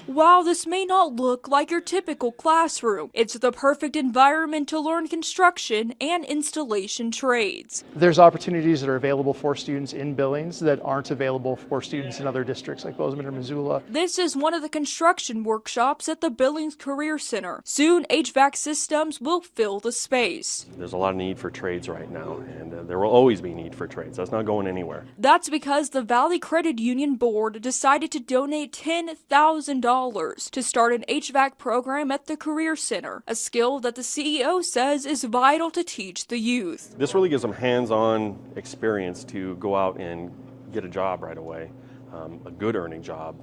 While this may not look like your typical classroom, it's the perfect environment to learn construction and installation trades. There's opportunities that are available for students in Billings that aren't available for students in other districts like Bozeman or Missoula. This is one of the construction workshops at the Billings Career Center. Soon, HVAC systems will fill the space. There's a lot of need for trades right now, and there will always be need for trades. That's not going anywhere. That's because the Valley Credit Union Board decided to donate $10,000 to start an HVAC program at the Career Center, a skill that the CEO says is vital to teach the youth. This really gives them hands-on experience to go out and get a job right away, a good earning job,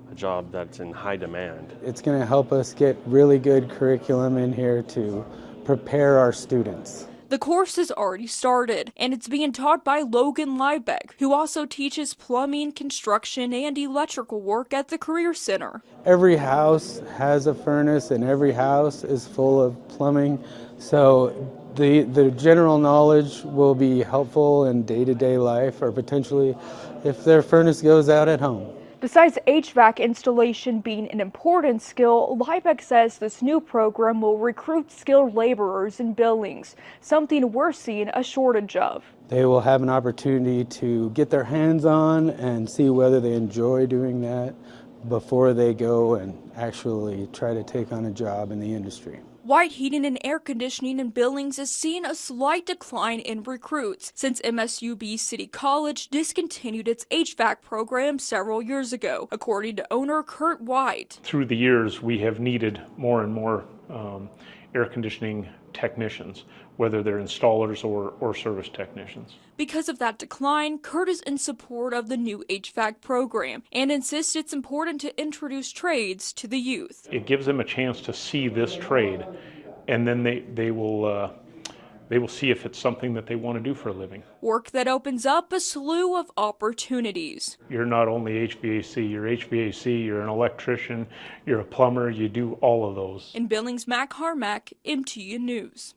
a job that's in high demand. It's going to help us get really good curriculum in here to prepare our students. The course has already started, and it's being taught by Logan Liebeck, who also teaches plumbing, construction, and electrical work at the Career Center. Every house has a furnace, and every house is full of plumbing, so the general knowledge will be helpful in day-to-day life, or potentially if their furnace goes out at home. Besides HVAC installation being an important skill, Liebeck says this new program will recruit skilled laborers in Billings, something we're seeing a shortage of. They will have an opportunity to get their hands on and see whether they enjoy doing that before they go and actually try to take on a job in the industry. White heating and air conditioning in Billings is seeing a slight decline in recruits since MSUB City College discontinued its HVAC program several years ago, according to owner Kurt White. Through the years, we have needed more and more air conditioning technicians, whether they're installers or service technicians. Because of that decline, Kurt is in support of the new HVAC program and insists it's important to introduce trades to the youth. It gives them a chance to see this trade, and then they will see if it's something that they want to do for a living. Work that opens up a slew of opportunities. You're not only HVAC, you're an electrician, you're a plumber, you do all of those. In Billings, Mac Harmack, MTU News.